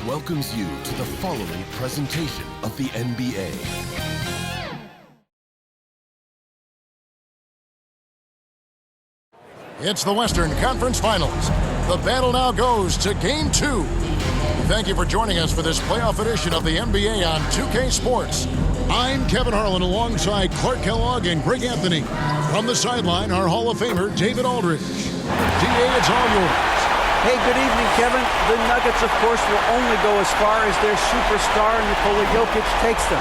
welcomes you to the following presentation of the NBA. It's the Western Conference Finals. The battle now goes to Game 2. Thank you for joining us for this playoff edition of the NBA on 2K Sports. I'm Kevin Harlan alongside Clark Kellogg and Greg Anthony. From the sideline, our Hall of Famer, David Aldridge. DA, it's all yours. Hey, good evening, Kevin. The Nuggets, of course, will only go as far as their superstar, Nikola Jokic, takes them.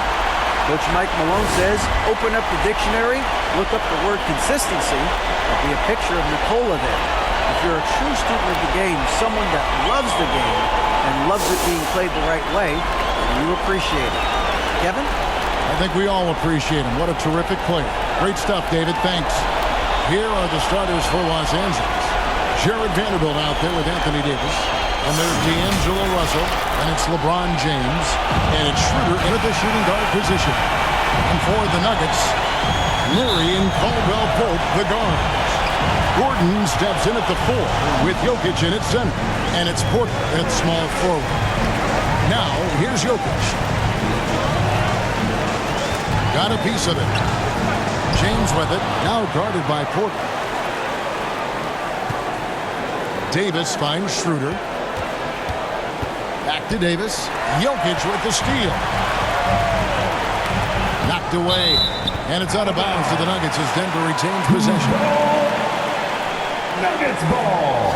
Coach Mike Malone says, open up the dictionary, look up the word consistency. There'll be a picture of Nikola there. If you're a true student of the game, someone that loves the game and loves it being played the right way, you appreciate it. Kevin? I think we all appreciate him. What a terrific player. Great stuff, David. Thanks. Here are the starters for Los Angeles. Jared Vanderbilt out there with Anthony Davis. And there's D'Angelo Russell. And it's LeBron James. And it's Schroeder in at the shooting guard position. And for the Nuggets, Murray and Caldwell Pope, the guards. Gordon steps in at the 4 with Jokic in at center. And it's Porter at small forward. Now, here's Jokic. Got a piece of it. James with it. Now guarded by Porter. Davis finds Schroeder. Back to Davis. Jokic with the steal. Knocked away. And it's out of bounds to the Nuggets as Denver retains possession. Nuggets ball.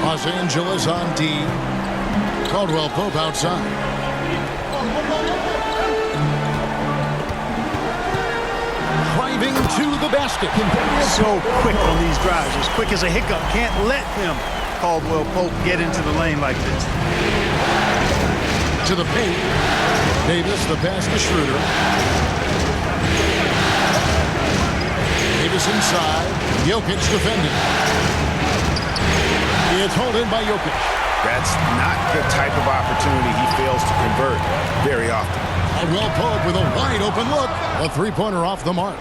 Los Angeles on D. Caldwell Pope outside. Driving to the basket. So quick on these drives. As quick as a hiccup. Can't let him, Caldwell Pope, get into the lane like this. To the paint. Davis, the pass to Schroeder. Davis inside. Jokic defending. It's hauled in by Jokic. That's not the type of opportunity he fails to convert very often. Caldwell Pope with a wide open look. A three-pointer off the mark.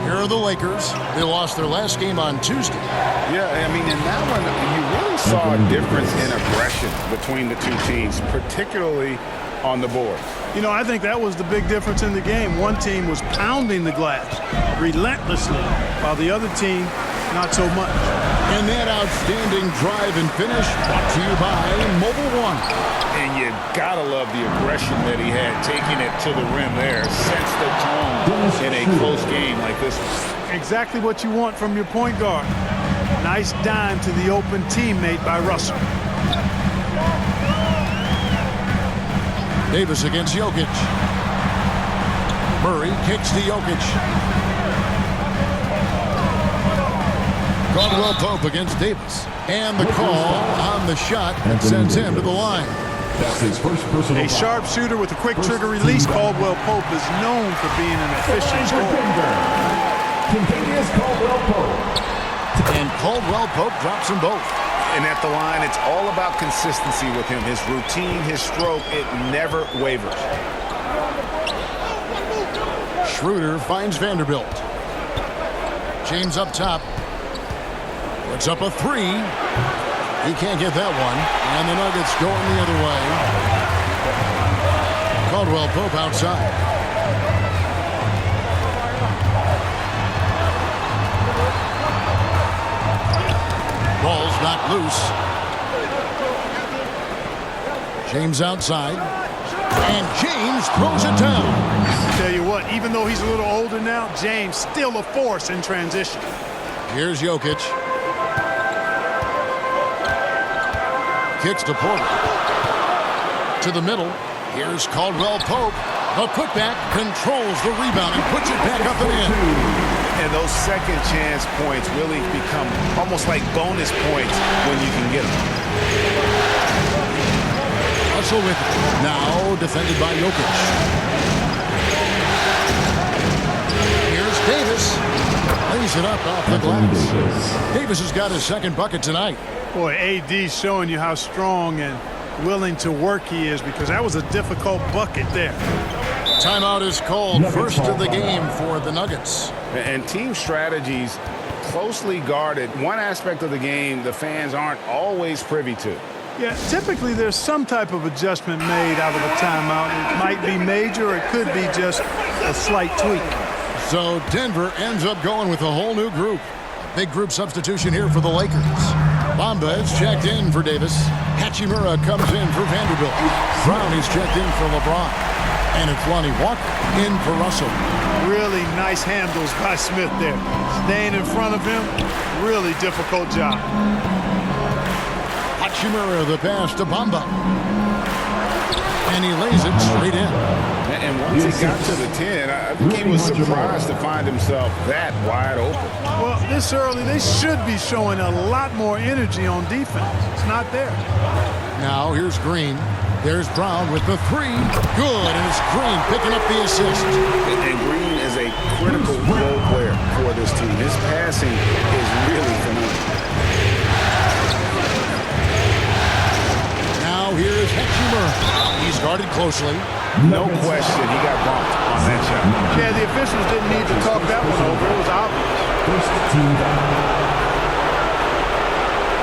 Here are the Lakers. They lost their last game on Tuesday. Yeah, I mean, in that one, you really saw a difference in aggression between the two teams, particularly on the board. You know, I think that was the big difference in the game. One team was pounding the glass relentlessly, while the other team, not so much. And that outstanding drive and finish brought to you by Mobile One. And you gotta love the aggression that he had, taking it to the rim there. Sets the tone in a close game like this one. Exactly what you want from your point guard. Nice dime to the open teammate by Russell. Davis against Jokic. Murray kicks to Jokic. Caldwell Pope against Davis. And the call on the shot sends him to the line. That's his first personal A sharp shooter with a quick trigger release. Caldwell Pope is known for being an efficient scorer. Contagious Caldwell Pope. And Caldwell Pope drops them both. And at the line, it's all about consistency with him. His routine, his stroke, it never wavers. Schroeder finds Vanderbilt. James up top. Puts up a three. He can't get that one. And the Nuggets going the other way. Caldwell Pope outside. Ball's knocked loose. James outside. And James throws it down. I tell you what, even though he's a little older now, James still a force in transition. Here's Jokic. Kicks to Porter. To the middle. Here's Caldwell Pope. The putback controls the rebound and puts it back up and in. And those second chance points really become almost like bonus points when you can get them. Russell with it. Now defended by Jokic. Here's Davis. Lays it up off the glass. Davis has got his second bucket tonight. Boy, AD's showing you how strong and willing to work he is, because that was a difficult bucket there. Timeout is called. First of the game for the Nuggets. And team strategies closely guarded. One aspect of the game the fans aren't always privy to. Yeah, typically there's some type of adjustment made out of a timeout. It might be major, or it could be just a slight tweak. So Denver ends up going with a whole new group. Big group substitution here for the Lakers. Bamba is checked in for Davis. Hachimura comes in for Vanderbilt. Brown is checked in for LeBron. And it's Lonnie Walker in for Russell. Really nice handles by Smith there. Staying in front of him, really difficult job. Hachimura the pass to Bamba. And he lays it straight in. And once he got to the 10, I think he was surprised to find himself that wide open. Well, this early, they should be showing a lot more energy on defense. It's not there. Now here's Green. There's Brown with the three. Good, and it's Green picking up the assist. And Green is a critical role player for this team. His passing is really phenomenal. Now here's Hachimura. He's guarded closely. No question, he got bumped on that shot. Yeah, the officials didn't need to talk that one over. It was obvious.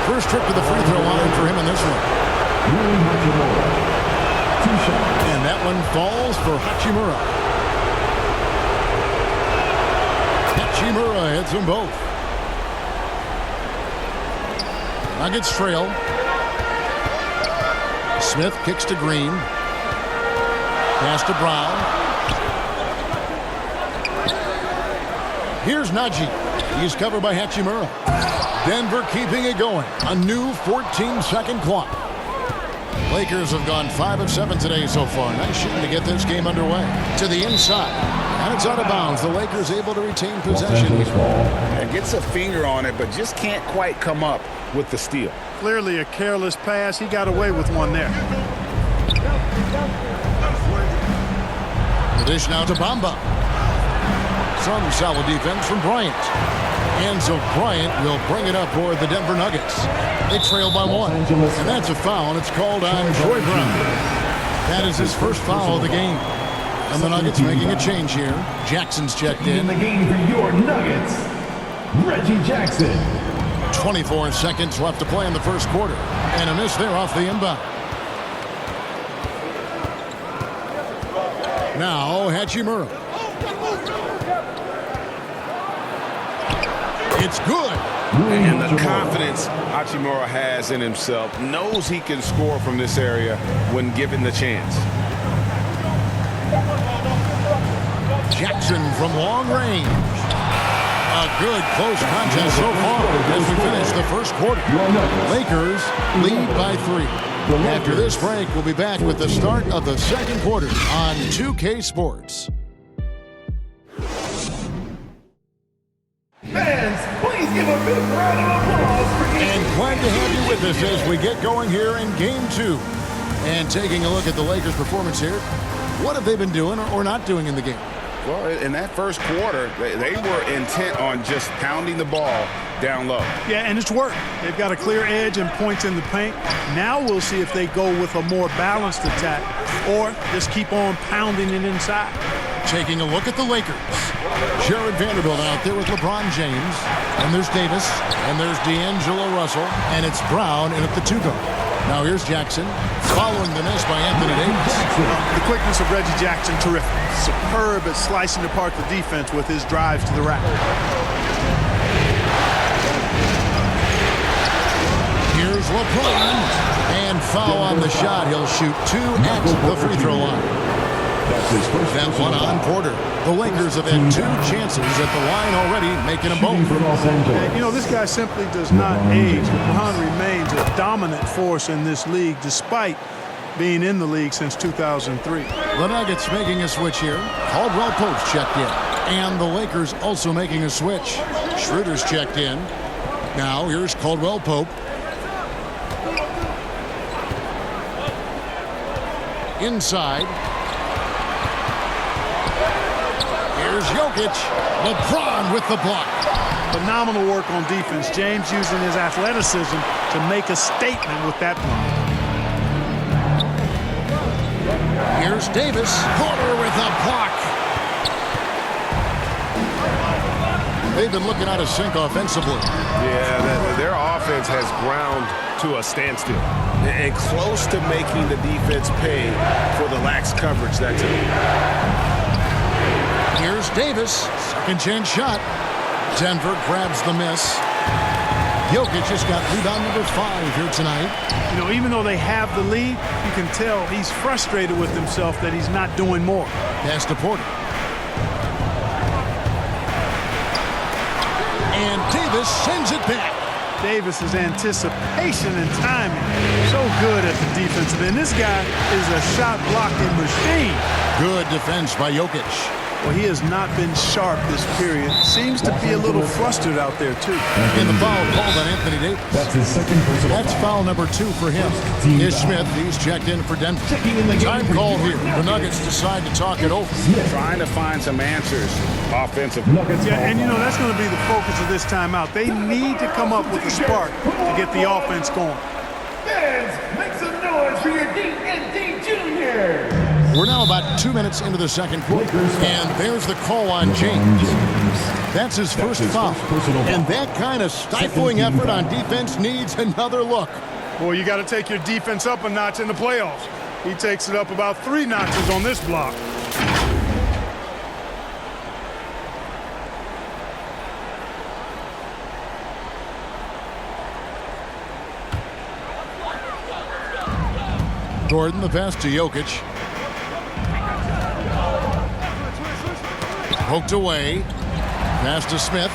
First trip to the free throw line for him in this one. And that one falls for Hachimura. Hachimura hits them both. Nuggets trail. Smith kicks to Green. Pass to Brown. Here's Najee. He's covered by Hachimura. Denver keeping it going. A new 14-second clock. Lakers have gone 5 of 7 today so far. Nice shooting to get this game underway. To the inside. And it's out of bounds. The Lakers able to retain possession. And gets a finger on it, but just can't quite come up with the steal. Clearly a careless pass. He got away with one there. The dish now to Bamba. Some solid defense from Bryant. And so Bryant will bring it up for the Denver Nuggets. They trail by 1. And that's a foul, and it's called on Troy Brown. That is his first foul of the game. And the Nuggets making a change here. Jackson's checked in. In the game for your Nuggets, Reggie Jackson. 24 seconds left to play in the first quarter. And a miss there off the inbound. Now Hachimura. It's good. And the confidence Hachimura has in himself, knows he can score from this area when given the chance. Jackson from long range. A good close contest so far as we finish the first quarter. Lakers lead by 3. After this break, we'll be back with the start of the second quarter on 2K Sports. Fans, please give a big round of applause for And glad to have you with us as we get going here in Game 2. And taking a look at the Lakers' performance here. What have they been doing or not doing in the game? Well, in that first quarter, they were intent on just pounding the ball down low. Yeah, and it's worked. They've got a clear edge and points in the paint. Now we'll see if they go with a more balanced attack or just keep on pounding it inside. Taking a look at the Lakers. Jared Vanderbilt out there with LeBron James. And there's Davis. And there's D'Angelo Russell. And it's Brown in at the 2 guard. Now here's Jackson. Following the miss by Anthony Davis. The quickness of Reggie Jackson, terrific. Superb at slicing apart the defense with his drives to the rack. Here's LeBron. And foul on the shot. He'll shoot 2 at the free throw line. That one on Porter. The Lakers have had 2 chances at the line already, making them both. And, you know, this guy simply does not age. LeBron remains a dominant force in this league despite being in the league since 2003. The Nuggets making a switch here. Caldwell Pope's checked in. And the Lakers also making a switch. Schroeder's checked in. Now here's Caldwell Pope. Inside. Here's Jokic. LeBron with the block. Phenomenal work on defense. James using his athleticism to make a statement with that block. Here's Davis. Porter with a block. They've been looking out of sync offensively. Yeah, their offense has ground to a standstill and close to making the defense pay for the lax coverage that took. Here's Davis. Second chance shot. Denver grabs the miss. Jokic has got rebound number 5 here tonight. You know, even though they have the lead, you can tell he's frustrated with himself that he's not doing more. Pass to Porter. And Davis sends it back. Davis's anticipation and timing, so good at the defensive end. This guy is a shot blocking machine. Good defense by Jokic. Well, he has not been sharp this period. Seems to be a little flustered out there, too. And the foul called on Anthony Davis. That's his second personal That's foul number 2 for him. Ish Smith, he's checked in for Denver. Time call here. The Nuggets decide to talk it over. Trying to find some answers offensively. Yeah, and you know, that's going to be the focus of this timeout. They need to come up with a spark to get the offense going. Fans, make some noise for your D&D Junior. We're now about 2 minutes into the second quarter, and there's the call on James. That's his first foul. And that kind of stifling effort on defense needs another look. Boy, you got to take your defense up a notch in the playoffs. He takes it up about 3 notches on this block. Gordon, the pass to Jokic. Poked away. Pass to Smith.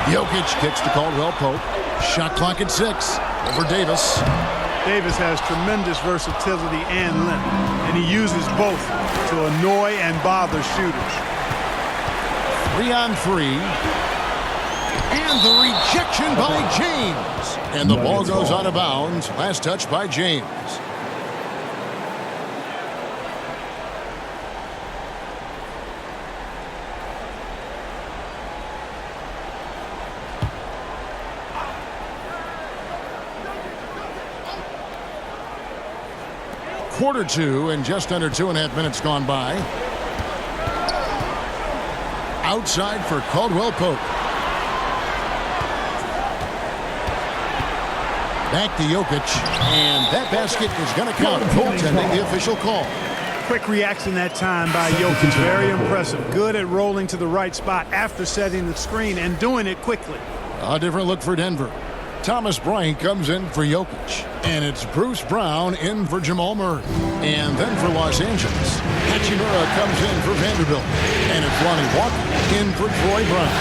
Jokic kicks to Caldwell Pope. Shot clock at 6. Over Davis. Davis has tremendous versatility and length, and he uses both to annoy and bother shooters. 3 on 3. And the rejection by James. And the ball goes out of bounds. Last touch by James. Quarter 2 and just under 2.5 minutes gone by. Outside for Caldwell Pope. Back to Jokic, and that basket is going to count. Goaltending, the official call. Quick reaction that time by Jokic. Very impressive. Good at rolling to the right spot after setting the screen and doing it quickly. A different look for Denver. Thomas Bryant comes in for Jokic. And it's Bruce Brown in for Jamal Murray. And then for Los Angeles, Hachimura comes in for Vanderbilt. And it's Lonnie Walker in for Troy Brown.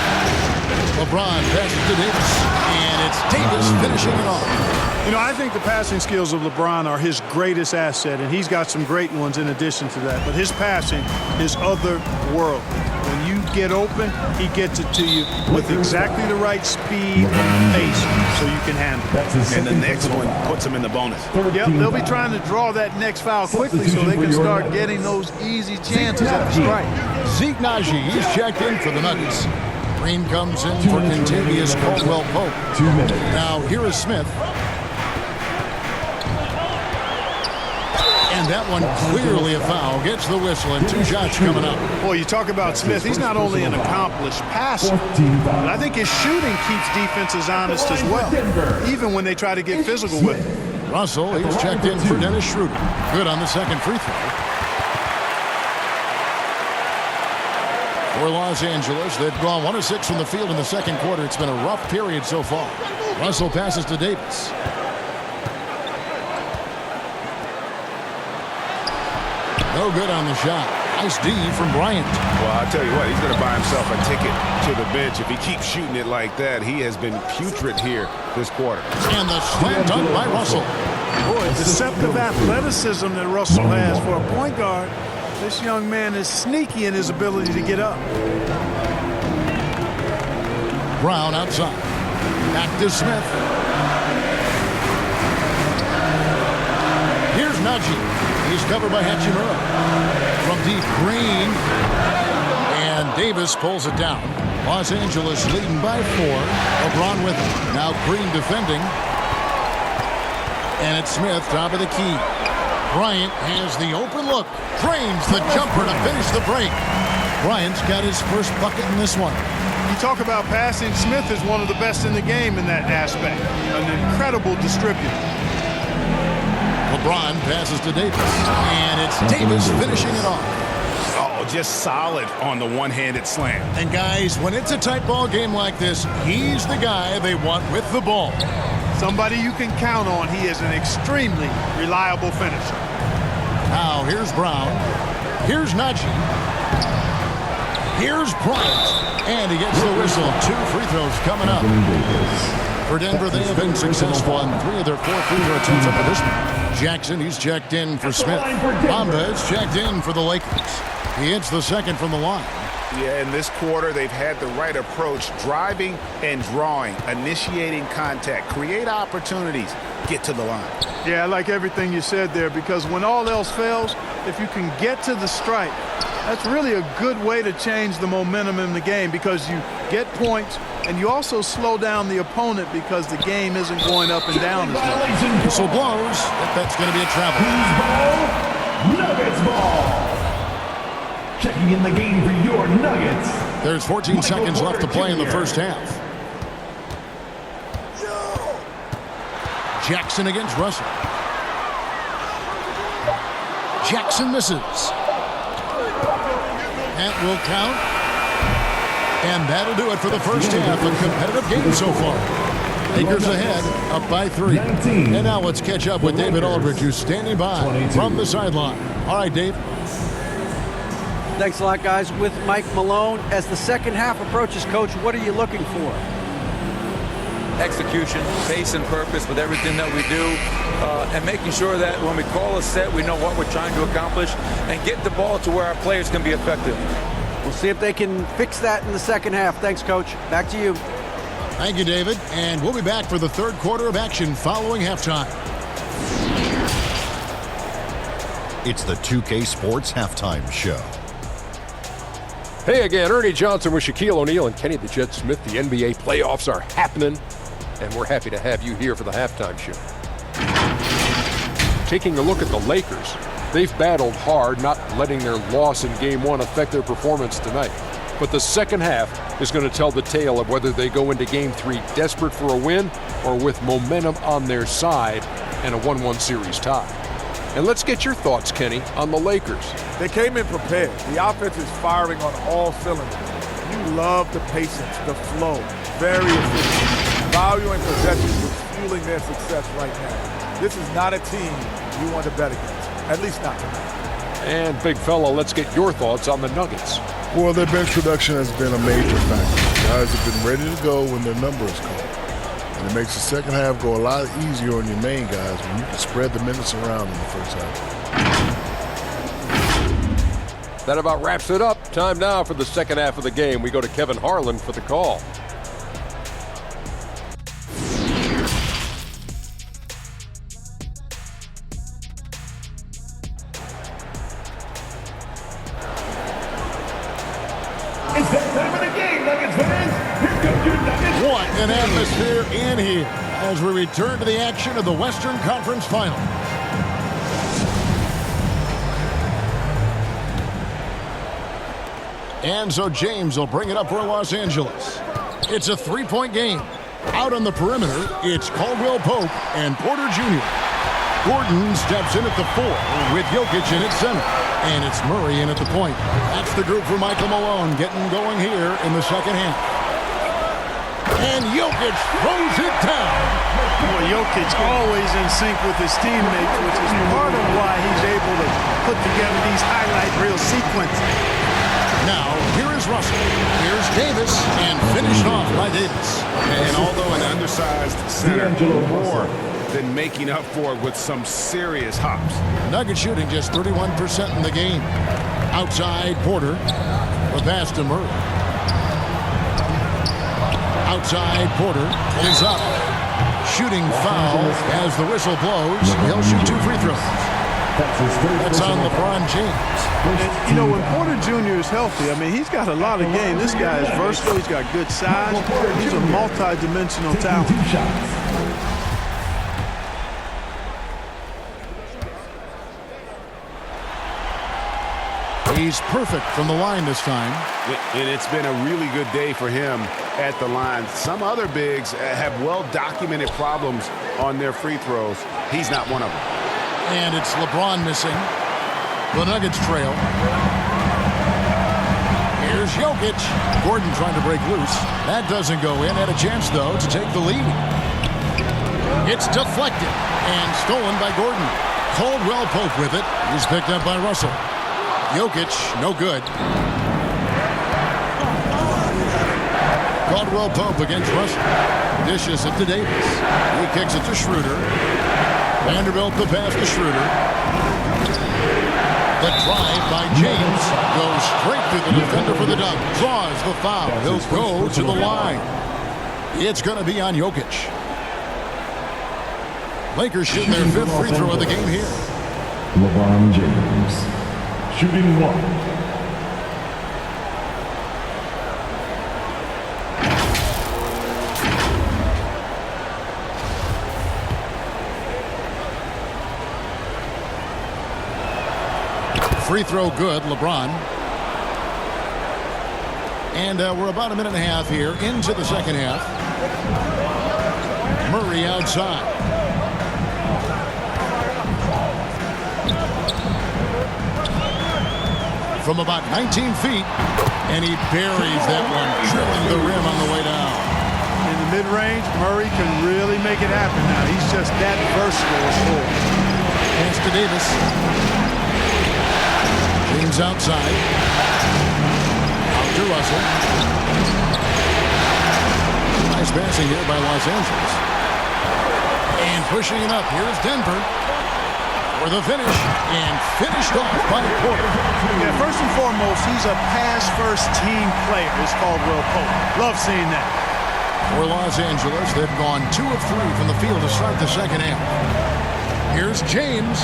LeBron passes to Davis. And it's Davis finishing it off. You know, I think the passing skills of LeBron are his greatest asset, and he's got some great ones in addition to that. But his passing is otherworldly. When you get open, he gets it to you with exactly the right speed and pace so you can handle it. And the next one puts him in the bonus. Yep, they'll be trying to draw that next foul quickly so they can start getting those easy chances at the strike. Zeke Naji, he's checked in for the Nuggets. Green comes in for Contavious Caldwell Pope. 2 minutes. Now here is Smith. And that one clearly a foul. Gets the whistle and 2 shots coming up. Boy, you talk about Smith. He's not only an accomplished passer, but I think his shooting keeps defenses honest as well, even when they try to get physical with him. Russell, he's checked in for Dennis Schroeder. Good on the second free throw. For Los Angeles, they've gone 1 of 6 from the field in the second quarter. It's been a rough period so far. Russell passes to Davis. No good on the shot. Nice D from Bryant. Well, I'll tell you what, he's going to buy himself a ticket to the bench. If he keeps shooting it like that, he has been putrid here this quarter. And the slam dunk by Russell. Boy, deceptive athleticism that Russell has for a point guard. This young man is sneaky in his ability to get up. Brown outside. Back to Smith. Here's Najee. He's covered by Hachimura. From deep, Green. And Davis pulls it down. Los Angeles leading by 4. LeBron with him. Now Green defending. And it's Smith, top of the key. Bryant has the open look. Drains the jumper to finish the break. Bryant's got his first bucket in this one. You talk about passing. Smith is one of the best in the game in that aspect. An incredible distributor. LeBron passes to Davis, and it's Davis finishing it off. Oh, just solid on the one-handed slam. And guys, when it's a tight ball game like this, he's the guy they want with the ball. Somebody you can count on. He is an extremely reliable finisher. Now here's Brown. Here's Najee. Here's Bryant. And he gets the whistle. 2 free throws coming up. For Denver, they have been successful on 3 of their 4 free throw attempts up to this point. Jackson, he's checked in for Smith. Bamba is checked in for the Lakers. He hits the second from the line. Yeah, in this quarter, they've had the right approach, driving and drawing, initiating contact, create opportunities, get to the line. Yeah, I like everything you said there, because when all else fails, if you can get to the stripe, that's really a good way to change the momentum in the game, because you get points and you also slow down the opponent because the game isn't going up and down as much. Whistle blows. That's going to be a travel. Ball, Nuggets ball. Checking in the game for your Nuggets. There's 14 seconds left to play in the first half. Jackson against Russell. Jackson misses. That will count. And that'll do it for the first half. A competitive game so far. Lakers ahead, up by 3. And now let's catch up with David Aldridge, who's standing by from the sideline. All right, Dave. Thanks a lot, guys. With Mike Malone, as the second half approaches, Coach, what are you looking for? Execution, pace and purpose with everything that we do, and making sure that when we call a set, we know what we're trying to accomplish and get the ball to where our players can be effective. We'll see if they can fix that in the second half. Thanks, Coach. Back to you. Thank you, David. And we'll be back for the third quarter of action following halftime. It's the 2K Sports Halftime Show. Hey again, Ernie Johnson with Shaquille O'Neal and Kenny the Jet Smith. The NBA playoffs are happening, and we're happy to have you here for the halftime show. Taking a look at the Lakers, they've battled hard, not letting their loss in Game 1 affect their performance tonight. But the second half is going to tell the tale of whether they go into Game 3 desperate for a win or with momentum on their side and a 1-1 series tie. And let's get your thoughts, Kenny, on the Lakers. They came in prepared. The offense is firing on all cylinders. You love the patience, the flow, very efficient. Value and possession is fueling their success right now. This is not a team you want to bet against, at least not tonight. And big fella, let's get your thoughts on the Nuggets. Well, their bench production has been a major factor. Guys have been ready to go when their number is called. And it makes the second half go a lot easier on your main guys when you can spread the minutes around in the first half. That about wraps it up. Time now for the second half of the game. We go to Kevin Harlan for the call. It's that time of the game, Nuggets fans. Here comes your Nuggets. What an atmosphere in here as we return to the action of the Western Conference Final. And so James will bring it up for Los Angeles. It's a three-point game. Out on the perimeter, it's Caldwell Pope and Porter Jr. Gordon steps in at the 4 with Jokic in at center. And it's Murray in at the point. That's the group for Michael Malone getting going here in the second half. And Jokic throws it down. Boy, Jokic always in sync with his teammates, which is part of why he's able to put together these highlight reel sequences. Now, here is Russell. Here's Davis, and finished off by Davis. And although an undersized center, more than making up for it with some serious hops. Nuggets shooting just 31% in the game. Outside, Porter. The pass to Murray. Outside, Porter is up. Shooting foul as the whistle blows. He'll shoot 2 free throws. That's on LeBron James. And, you know, when Porter Jr. is healthy, I mean, he's got a lot of game. This guy is versatile. He's got good size. He's a multi-dimensional talent. He's perfect from the line this time. And it's been a really good day for him at the line. Some other bigs have well-documented problems on their free throws. He's not one of them. And it's LeBron missing. The Nuggets trail. Here's Jokic. Gordon trying to break loose. That doesn't go in. Had a chance, though, to take the lead. It's deflected and stolen by Gordon. Caldwell Pope with it. He's picked up by Russell. Jokic, no good. Caldwell Pope against Russell. Dishes it to Davis. He kicks it to Schroeder. Vanderbilt the pass to Schroeder. The drive by James goes straight to the defender for the dunk. Draws the foul. He'll go to the line. It's going to be on Jokic. Lakers shooting their 5th free throw of the game here. LeBron James, shooting 1. Free throw good, LeBron. And we're about a minute and a half here into the second half. Murray outside. From about 19 feet, and he buries that one, drilling the rim on the way down. In the mid-range, Murray can really make it happen now. He's just that versatile. Pass to Davis. James outside. Out to Russell. Nice passing here by Los Angeles. And pushing it up. Here's Denver. For the finish, and finished off by Porter. Yeah, first and foremost, he's a pass-first team player, is Caldwell Pope. Love seeing that. For Los Angeles, they've gone 2 of 3 from the field to start the second half. Here's James.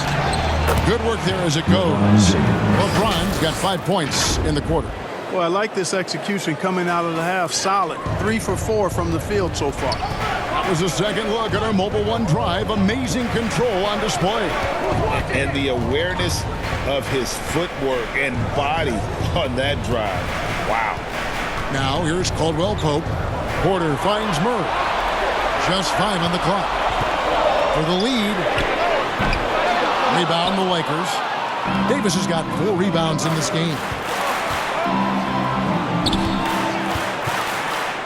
Good work there as it goes. LeBron's got 5 points in the quarter. Well, I like this execution coming out of the half. Solid. 3 for 4 from the field so far. That was a second look at our Mobile One drive. Amazing control on display. And the awareness of his footwork and body on that drive. Wow. Now here's Caldwell Pope. Porter finds Murray. Just 5 on the clock. For the lead. Rebound the Lakers. Davis has got 4 rebounds in this game.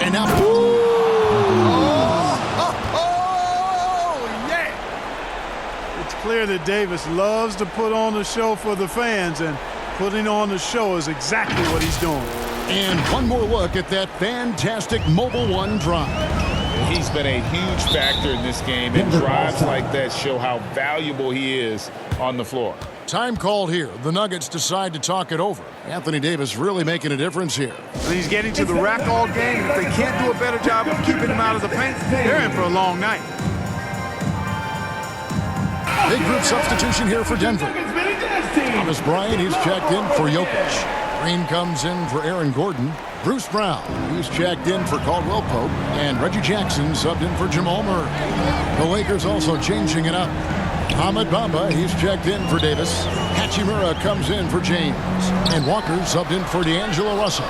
And now... Clear that Davis loves to put on the show for the fans, and putting on the show is exactly what he's doing. And one more look at that fantastic Mobile One drive. He's been a huge factor in this game, and drives like that show how valuable he is on the floor. Time called here. The Nuggets decide to talk it over. Anthony Davis really making a difference here. And he's getting to the rack all game. If they can't do a better job of keeping him out of the paint, they're in for a long night. Big group substitution here for Denver. Thomas Bryant, he's checked in for Jokic. Green comes in for Aaron Gordon. Bruce Brown, he's checked in for Caldwell Pope. And Reggie Jackson subbed in for Jamal Murray. The Lakers also changing it up. Ahmed Bamba, he's checked in for Davis. Hachimura comes in for James. And Walker subbed in for D'Angelo Russell.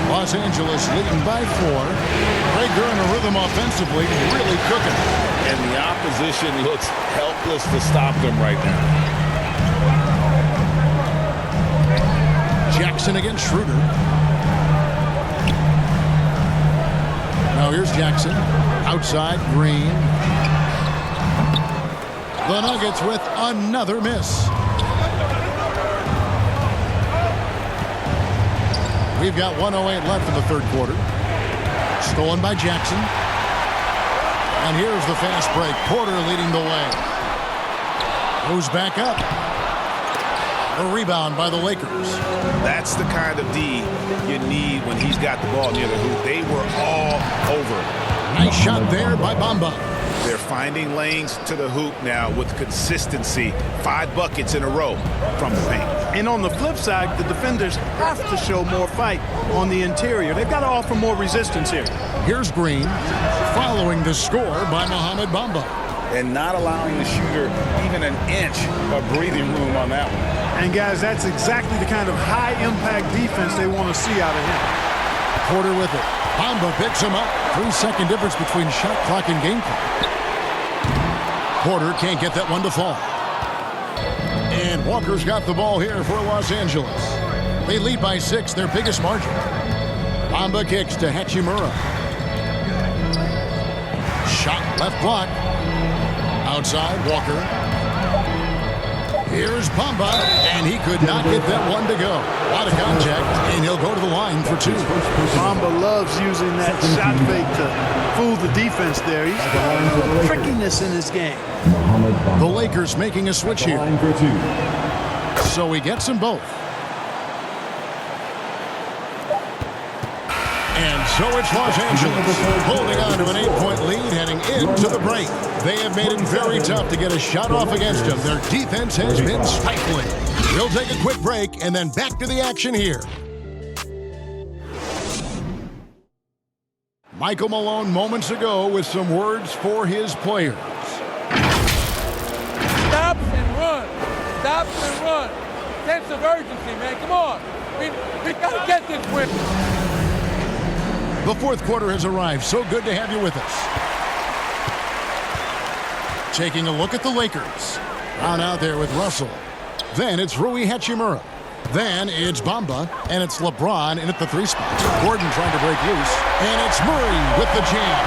Los Angeles leading by 4. Greg, they're in a rhythm offensively, really cooking. And the opposition looks helpless to stop them right now. Jackson against Schroeder. Now here's Jackson. Outside, Green. The Nuggets with another miss. We've got 1:08 left in the third quarter. Stolen by Jackson. And here's the fast break. Porter leading the way. Goes back up. A rebound by the Lakers. That's the kind of D you need when he's got the ball near the hoop. They were all over. Nice shot there by Bamba. They're finding lanes to the hoop now with consistency. 5 buckets in a row from the paint. And on the flip side, the defenders have to show more fight on the interior. They've got to offer more resistance here. Here's Green, following the score by Mohamed Bamba. and not allowing the shooter even an inch of breathing room on that one. And guys, that's exactly the kind of high-impact defense they want to see out of him. Porter with it. Bamba picks him up. 3-second difference between shot clock and game clock. Porter can't get that one to fall. And Walker's got the ball here for Los Angeles. They lead by 6, their biggest margin. Bamba kicks to Hachimura. Shot left block. Outside, Walker. Here's Bamba, and he could not get that one to go. A lot of contact, and he'll go to the line for 2. Bamba loves using that shot fake to fool the defense there. He's got a little trickiness in his game. The Lakers making a switch here. So he gets them both. And so it's Los Angeles holding on to an 8-point lead heading into the break. They have made it very tough to get a shot off against them. Their defense has been stifling. We'll take a quick break and then back to the action here. Michael Malone moments ago with some words for his players. Stop and run. Stop and run. Sense of urgency, man. Come on. We got to get this win. The fourth quarter has arrived. So good to have you with us. Taking a look at the Lakers. Brown out there with Russell. Then it's Rui Hachimura. Then it's Bamba, and it's LeBron in at the 3 spot. Gordon trying to break loose, and it's Murray with the jam.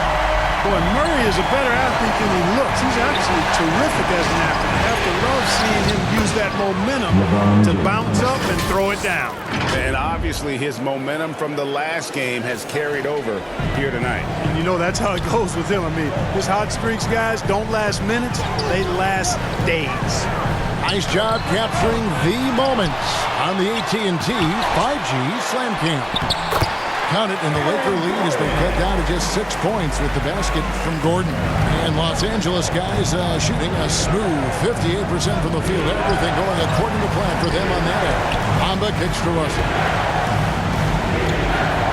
Boy, Murray is a better athlete than he looks. He's actually terrific as an athlete. I have to love seeing him use that momentum to bounce up and throw it down. And obviously his momentum from the last game has carried over here tonight. And you know that's how it goes with him. I mean, his hot streaks, guys, don't last minutes. They last days. Nice job capturing the moments on the AT&T 5G Slam Cam. Count it, and the Laker lead has been cut down to just 6 points with the basket from Gordon. And Los Angeles guys shooting a smooth 58% from the field. Everything going according to plan for them on that end. Bamba kicks to Russell.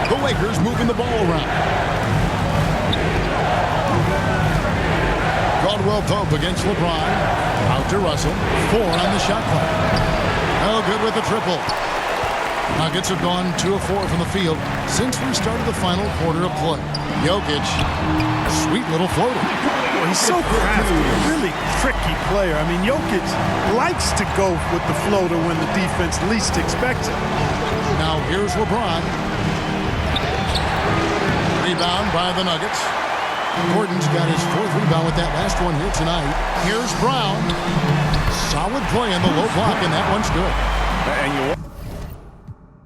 The Lakers moving the ball around. Caldwell Pope against LeBron. Out to Russell. 4 on the shot clock. No good with the triple. Nuggets have gone 2 of 4 from the field since we started the final quarter of play. Jokic, sweet little floater. Well, he's so crafty, a really tricky player. I mean, Jokic likes to go with the floater when the defense least expects it. Now here's LeBron. Rebound by the Nuggets. Gordon's got his 4th rebound with that last one here tonight. Here's Brown. Solid play in the low block, and that one's good. And you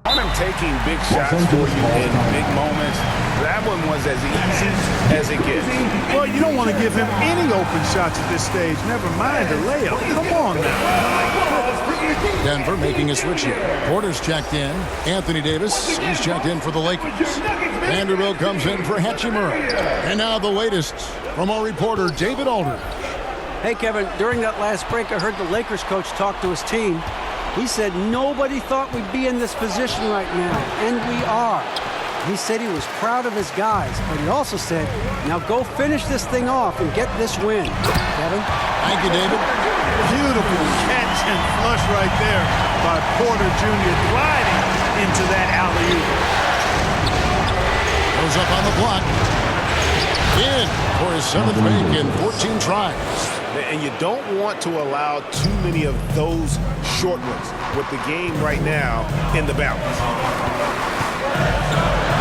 want him taking big shots for you in big moments. That one was as easy as it gets. Well, you don't want to give him any open shots at this stage. Never mind a layup. Come on now. Denver making a switch here. Porter's checked in. Anthony Davis, he's checked in for the Lakers. Vanderbilt comes in for Hachimura. And now the latest from our reporter, David Aldridge. Hey, Kevin, during that last break, I heard the Lakers coach talk to his team. He said nobody thought we'd be in this position right now, and we are. He said he was proud of his guys, but he also said, now go finish this thing off and get this win. Kevin? Thank you, David. Beautiful catch and flush right there by Porter Jr. gliding into that alley-oop. Goes up on the block. In for his 7th make in 14 tries. And you don't want to allow too many of those short ones with the game right now in the balance.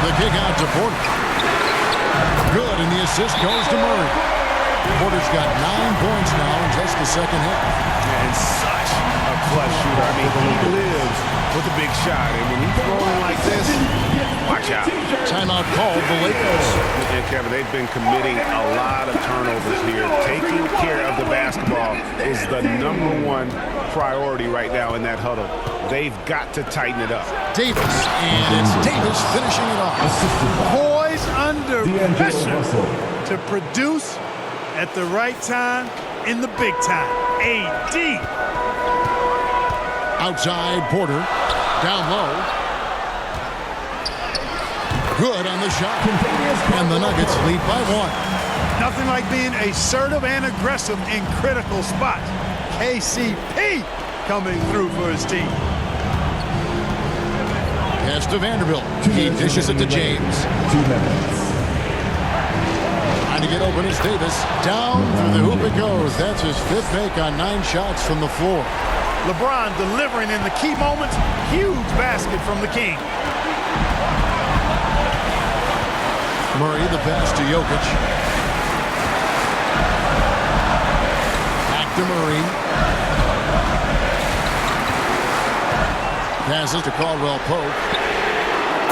The kick out to Porter. Good, and the assist goes to Murray. Porter's got 9 points now in just the second half. And such a clutch shooter. I mean, he lives with a big shot. And when he's throwing like this, watch out. Timeout called the Lakers. And Kevin, they've been committing a lot of turnovers here. Taking care of the basketball is the #1 priority right now in that huddle. They've got to tighten it up. Davis, and it's Davis finishing it off. Poise under pressure to produce at the right time in the big time. AD. Outside, Porter. Down low. Good on the shot. And the Nuggets lead by 1. Nothing like being assertive and aggressive in critical spots. KCP coming through for his team. Pass to Vanderbilt. He dishes it to James. 2 minutes. Trying to get open is Davis. Down through the hoop it goes. That's his 5th make on 9 shots from the floor. LeBron delivering in the key moments. Huge basket from the King. Murray, the pass to Jokic. Back to Murray. Passes to Caldwell Pope.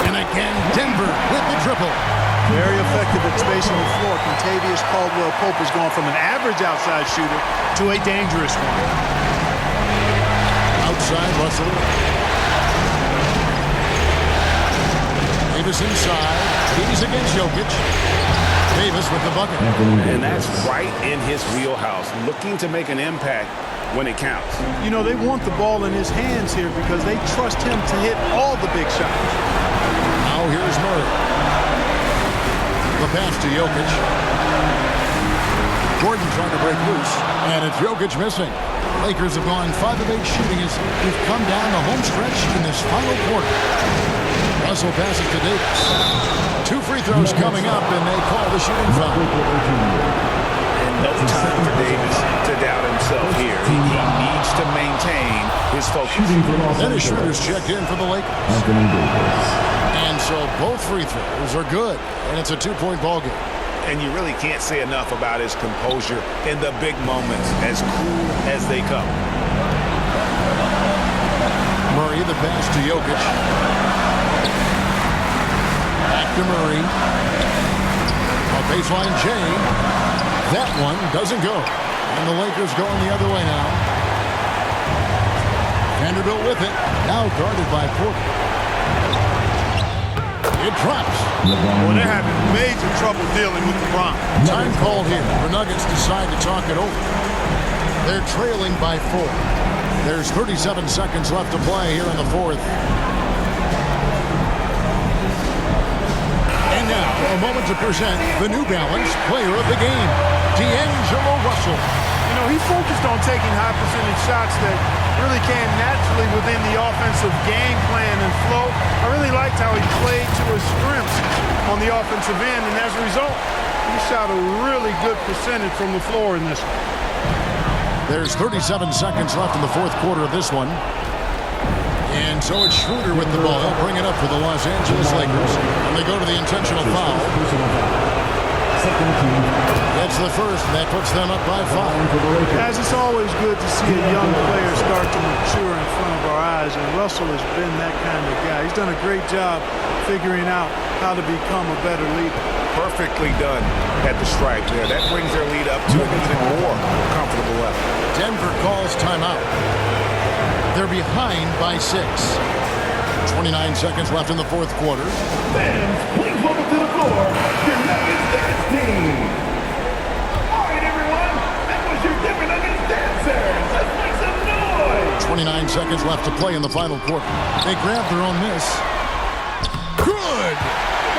And again, Denver with the triple. Very effective at spacing the floor. Kentavious Caldwell Pope has gone from an average outside shooter to a dangerous one. Outside, Russell. Davis inside. He's against Jokic. Davis with the bucket. And that's right in his wheelhouse, looking to make an impact when it counts. You know, they want the ball in his hands here because they trust him to hit all the big shots. Now here's Murray. The pass to Jokic. Gordon trying to break loose, and it's Jokic missing. Lakers have gone 5 of 8 shooting as we've come down the home stretch in this final quarter. Russell passes to Davis. 2 free throws coming up, and they call the shooting foul. And no time for Davis to doubt himself here. He needs to maintain his focus. Dennis Schroeder's checked in for the Lakers. And so both free throws are good, and it's a 2-point ball game. And you really can't say enough about his composure in the big moments, as cool as they come. Murray, the pass to Jokic. Back to Murray. A baseline J. That one doesn't go. And the Lakers going the other way now. Vanderbilt with it. Now guarded by Porter. It drops. Well, they're having major trouble dealing with LeBron. Time called here. The Nuggets decide to talk it over. They're trailing by 4. There's 37 seconds left to play here in the 4th. And now, a moment to present the New Balance Player of the Game, D'Angelo Russell. You know, he focused on taking high percentage shots that really came naturally within the offensive game plan and flow. I really liked how he played to his strengths on the offensive end, and as a result, he shot a really good percentage from the floor in this one. There's 37 seconds left in the 4th quarter of this one. And so it's Schroeder with the ball. He'll bring it up for the Los Angeles Lakers. And they go to the intentional foul. That's the first, and that puts them up by 5. As it's always good to see a young player start to mature in front of our eyes, and Russell has been that kind of guy. He's done a great job figuring out how to become a better leader. Perfectly done at the stripe there. That brings their lead up to an even more comfortable level. Denver calls timeout. They're behind by 6. 29 seconds left in the 4th quarter. Fans, please welcome to the floor your Nuggets dance team. All right, everyone, that was your Denver Nuggets dancers. Let's make some noise. 29 seconds left to play in the final quarter. They grab their own miss. Good!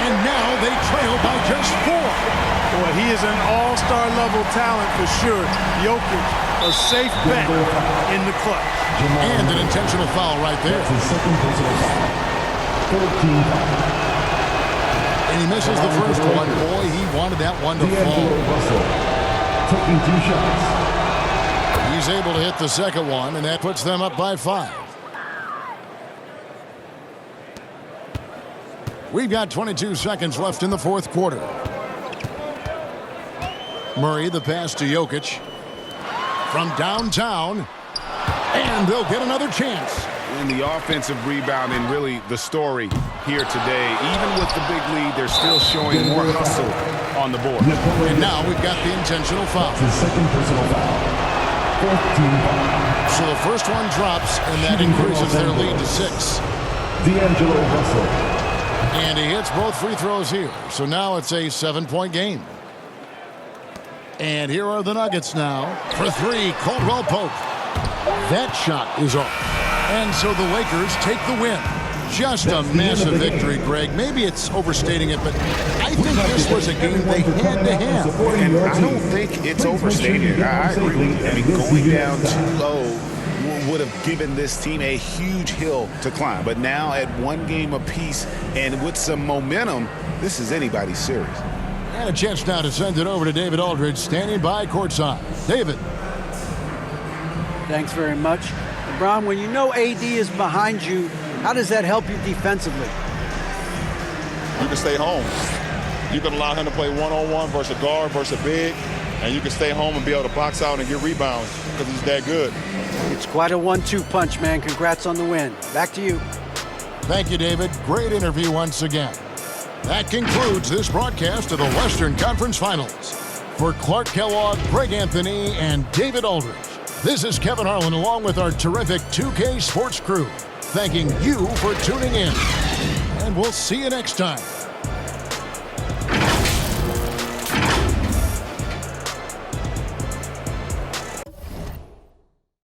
And now they trail by just 4. Boy, he is an all-star level talent for sure. Jokic, a safe bet in the clutch. And an intentional foul right there. And he misses the first one. Boy, he wanted that one to fall. Taking 2 shots. He's able to hit the second one, and that puts them up by 5. We've got 22 seconds left in the 4th quarter. Murray, the pass to Jokic. From downtown. And they'll get another chance. And the offensive rebounding, really the story here today. Even with the big lead, they're still showing more hustle on the board. And now we've got the intentional foul. The second personal foul. 4th team foul. So the first one drops, and that increases their lead to 6. D'Angelo Russell. And he hits both free throws here. So now it's a 7-point game. And here are the Nuggets now. For 3, Caldwell Pope. That shot is off. And so the Lakers take the win. Just a massive victory, Greg. Maybe it's overstating it, but I think this was a game they had to have. And I don't think it's overstated. I agree with you. I mean, going down too low would have given this team a huge hill to climb. But now at one game apiece and with some momentum, this is anybody's series. And a chance now to send it over to David Aldridge, standing by courtside. David. Thanks very much. LeBron, when you know AD is behind you, how does that help you defensively? You can stay home. You can allow him to play one-on-one versus a guard versus a big, and you can stay home and be able to box out and get rebounds because he's that good. It's quite a 1-2 punch, man. Congrats on the win. Back to you. Thank you, David. Great interview once again. That concludes this broadcast of the Western Conference Finals. For Clark Kellogg, Greg Anthony, and David Aldridge, this is Kevin Harlan along with our terrific 2K Sports crew, thanking you for tuning in. And we'll see you next time.